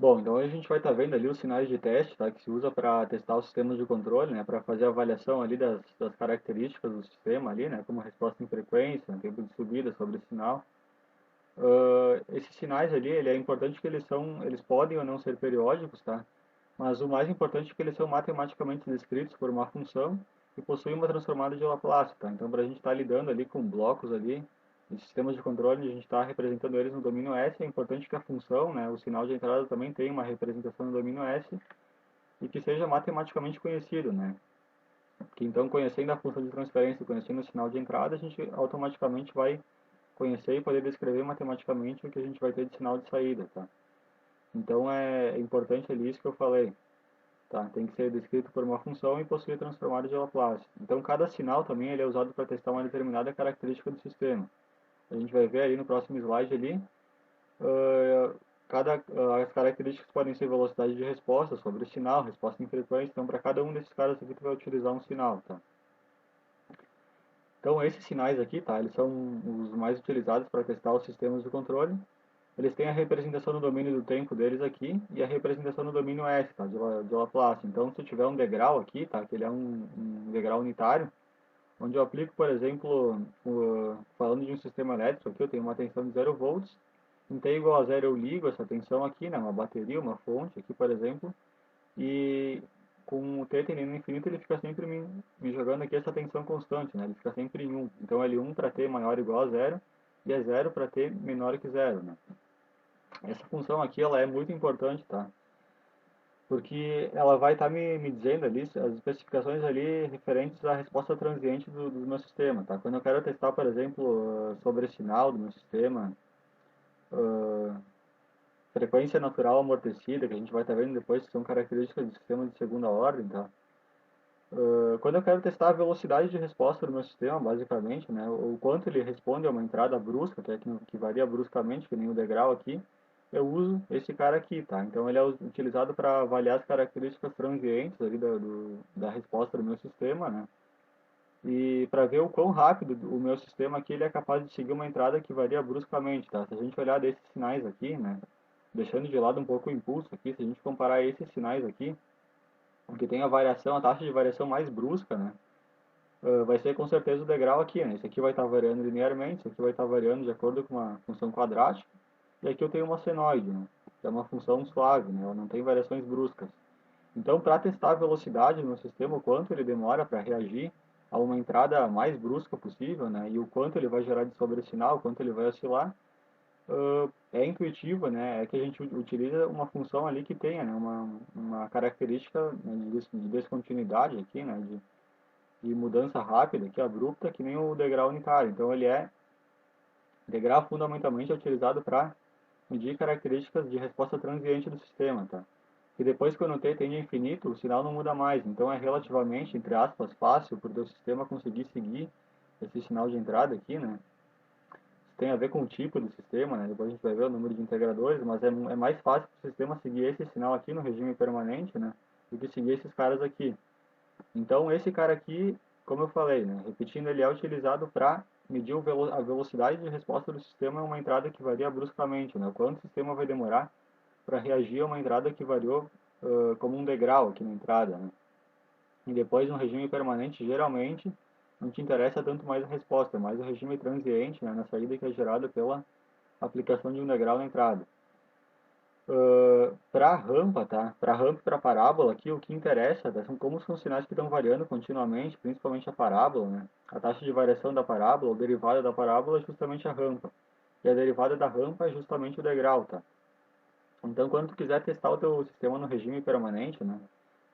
Bom, então a gente vai estar vendo ali os sinais de teste, tá, que se usa para testar os sistemas de controle, né, para fazer a avaliação ali das características do sistema ali, né, como resposta em frequência, tempo de subida sobre o sinal. Esses sinais ali, ele é importante que eles podem ou não ser periódicos, tá? Mas o mais importante é que eles são matematicamente descritos por uma função e possuem uma transformada de Laplace, tá? Então, para a gente estar lidando ali com blocos ali, de sistemas de controle, a gente está representando eles no domínio S, é importante que a função, né, o sinal de entrada também tenha uma representação no domínio S e que seja matematicamente conhecido, né? Que então, conhecendo a função de transferência, conhecendo o sinal de entrada, a gente automaticamente vai conhecer e poder descrever matematicamente o que a gente vai ter de sinal de saída, tá? Então é importante ali isso que eu falei, tá? Tem que ser descrito por uma função e possuir transformada de Laplace. Então cada sinal também ele é usado para testar uma determinada característica do sistema. A gente vai ver ali no próximo slide ali, uh, as características podem ser velocidade de resposta sobre o sinal, resposta em frequência. Então para cada um desses caras aqui tu vai utilizar um sinal, tá? Então esses sinais aqui, tá? Eles são os mais utilizados para testar os sistemas de controle. Eles têm a representação no domínio do tempo deles aqui e a representação no domínio S, tá? De Laplace. Então, se eu tiver um degrau aqui, tá? Que ele é um degrau unitário, onde eu aplico, por exemplo, falando de um sistema elétrico aqui, eu tenho uma tensão de 0 volts. Em T igual a zero eu ligo essa tensão aqui, né? Uma bateria, uma fonte aqui, por exemplo. E com o T tendendo ao infinito, ele fica sempre me jogando aqui essa tensão constante, né? Ele fica sempre em 1. Então, L1 para T maior ou igual a zero e é 0 para T menor que zero, né? Essa função aqui ela é muito importante, tá? Porque ela vai estar me dizendo ali as especificações ali referentes à resposta transiente do meu sistema, tá? Quando eu quero testar, por exemplo, sobre sinal do meu sistema, uh, frequência natural amortecida, que a gente vai estar vendo depois que são características de sistema de segunda ordem, tá? Quando eu quero testar a velocidade de resposta do meu sistema, basicamente, né, o quanto ele responde a uma entrada brusca, que varia bruscamente, que nem o degrau aqui, eu uso esse cara aqui, tá? Então ele é utilizado para avaliar as características transientes ali da resposta do meu sistema, né? E para ver o quão rápido o meu sistema aqui ele é capaz de seguir uma entrada que varia bruscamente, tá? Se a gente olhar desses sinais aqui, né, deixando de lado um pouco o impulso aqui, se a gente comparar esses sinais aqui, o que tem a variação, a taxa de variação mais brusca, né? Vai ser com certeza o degrau aqui, né? Esse aqui vai estar variando linearmente, esse aqui vai estar variando de acordo com uma função quadrática, e aqui eu tenho uma senoide, né? Que é uma função suave, né? Ela não tem variações bruscas. Então, para testar a velocidade do meu sistema, o quanto ele demora para reagir a uma entrada mais brusca possível, né? E o quanto ele vai gerar de sobressinal, o quanto ele vai oscilar, é intuitivo, né? É que a gente utiliza uma função ali que tenha, né? Uma característica, né, de descontinuidade aqui, né? De mudança rápida, que é abrupta, que nem o degrau unitário. Então ele é degrau fundamentalmente é utilizado para medir características de resposta transiente do sistema, tá? E depois quando o t tende a infinito, o sinal não muda mais. Então é relativamente, entre aspas, fácil para o teu sistema conseguir seguir esse sinal de entrada aqui, né? Isso tem a ver com o tipo do sistema, né? Depois a gente vai ver o número de integradores, mas é mais fácil para o sistema seguir esse sinal aqui no regime permanente, né? Do que seguir esses caras aqui. Então, esse cara aqui, como eu falei, né, repetindo, ele é utilizado para medir a velocidade de resposta do sistema a uma entrada que varia bruscamente, né? Quanto o sistema vai demorar para reagir a uma entrada que variou como um degrau aqui na entrada, né? E depois, no regime permanente, geralmente, não te interessa tanto mais a resposta, mas o regime transiente, né, na saída que é gerada pela aplicação de um degrau na entrada. Para rampa, tá? Para rampa e para parábola, aqui o que interessa, tá? São como são sinais que estão variando continuamente, principalmente a parábola, né? A taxa de variação da parábola, ou derivada da parábola, é justamente a rampa. E a derivada da rampa é justamente o degrau, tá? Então, quando tu quiser testar o teu sistema no regime permanente, né?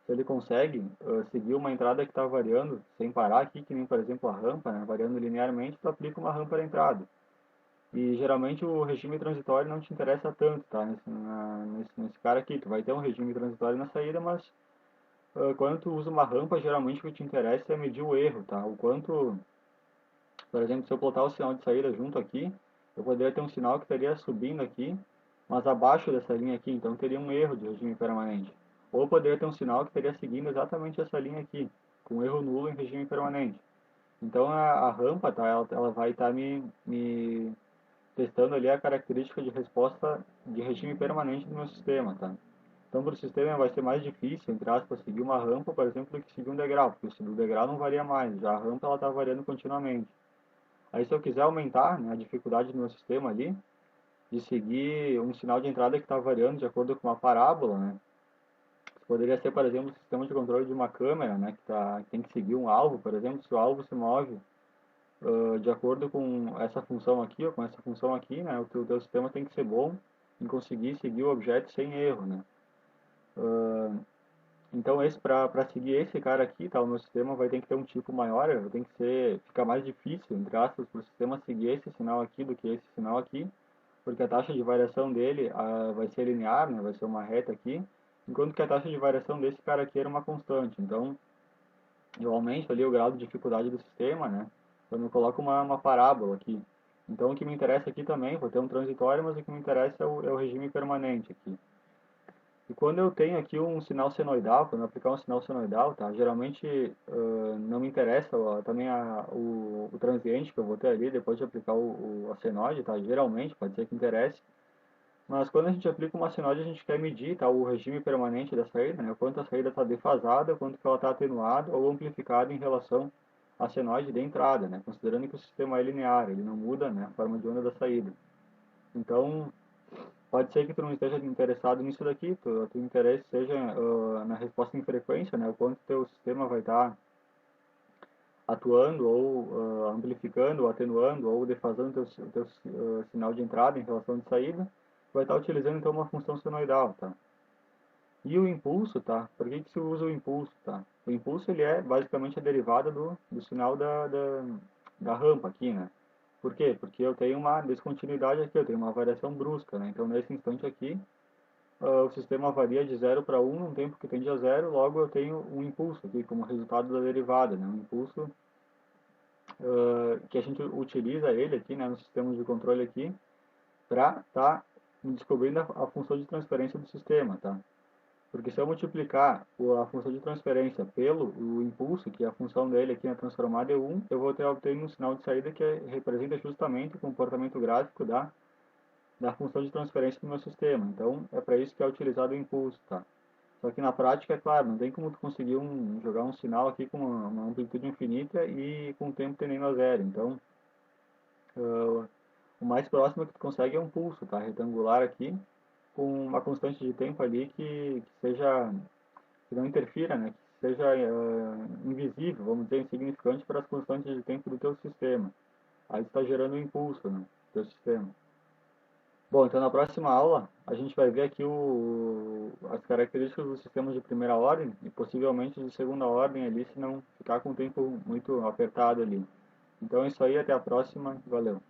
Se ele consegue seguir uma entrada que está variando sem parar aqui, que nem, por exemplo, a rampa, né? Variando linearmente, tu aplica uma rampa na entrada. E geralmente o regime transitório não te interessa tanto, tá? Nesse cara aqui, tu vai ter um regime transitório na saída, mas quando tu usa uma rampa, geralmente o que te interessa é medir o erro, tá? O quanto, por exemplo, se eu botar o sinal de saída junto aqui, eu poderia ter um sinal que estaria subindo aqui, mas abaixo dessa linha aqui, então teria um erro de regime permanente. Ou eu poderia ter um sinal que estaria seguindo exatamente essa linha aqui, com erro nulo em regime permanente. Então a rampa, tá? Ela vai estar me testando ali a característica de resposta de regime permanente do meu sistema, tá? Então, para o sistema vai ser mais difícil, entre aspas, seguir uma rampa, por exemplo, do que seguir um degrau, porque o degrau não varia mais, já a rampa ela está variando continuamente. Aí, se eu quiser aumentar, né, a dificuldade do meu sistema ali, de seguir um sinal de entrada que está variando de acordo com uma parábola, né? Poderia ser, por exemplo, o sistema de controle de uma câmera, né, que tem que seguir um alvo, por exemplo, se o alvo se move de acordo com essa função aqui ou com essa função aqui, né, o teu sistema tem que ser bom em conseguir seguir o objeto sem erro, né. Então, para seguir esse cara aqui, tá, o meu sistema vai ter que ter um tipo maior, vai ter que ficar mais difícil, entre aspas, para o sistema seguir esse sinal aqui do que esse sinal aqui, porque a taxa de variação dele vai ser linear, né, vai ser uma reta aqui, enquanto que a taxa de variação desse cara aqui era uma constante. Então, eu aumento ali o grau de dificuldade do sistema, né, quando eu coloco uma parábola aqui. Então, o que me interessa aqui também, vou ter um transitório, mas o que me interessa é o regime permanente aqui. E quando eu tenho aqui um sinal senoidal, quando eu aplicar um sinal senoidal, tá? Geralmente não me interessa também o transiente que eu vou ter ali depois de aplicar a senoide, tá? Geralmente, pode ser que interesse. Mas quando a gente aplica uma senoide, a gente quer medir, tá? O regime permanente da saída, né? O quanto a saída está defasada, o quanto que ela está atenuada ou amplificada em relação à senoide de entrada, né? Considerando que o sistema é linear, ele não muda, né? A forma de onda da saída. Então, pode ser que tu não esteja interessado nisso daqui, teu interesse seja na resposta em frequência, né? O quanto teu sistema vai estar atuando ou amplificando, ou atenuando, ou defasando teu sinal de entrada em relação de saída, vai estar utilizando então uma função senoidal, tá? E o impulso, tá? Por que se usa o impulso, tá? O impulso ele é basicamente a derivada do sinal da rampa aqui, né? Por quê? Porque eu tenho uma descontinuidade aqui, eu tenho uma variação brusca, né? Então, nesse instante aqui, o sistema varia de 0 para 1 num tempo que tende a zero, logo eu tenho um impulso aqui como resultado da derivada, né? Um impulso que a gente utiliza ele aqui, né, no sistema de controle aqui, para estar descobrindo a função de transferência do sistema, tá? Porque se eu multiplicar a função de transferência pelo o impulso, que é a função dele aqui na transformada é 1, eu vou ter obtendo um sinal de saída que representa justamente o comportamento gráfico da função de transferência do meu sistema. Então, é para isso que é utilizado o impulso, tá? Só que na prática, é claro, não tem como tu conseguir jogar um sinal aqui com uma amplitude infinita e com o tempo tendendo a zero. Então, o mais próximo que tu consegue é um pulso, tá? Retangular aqui, com uma constante de tempo ali que seja, que não interfira, né? Que seja invisível, vamos dizer, insignificante para as constantes de tempo do teu sistema. Aí está gerando um impulso, né? Do teu sistema. Bom, então na próxima aula a gente vai ver aqui as características dos sistemas de primeira ordem e possivelmente de segunda ordem ali, se não ficar com o tempo muito apertado ali. Então é isso aí, até a próxima, valeu.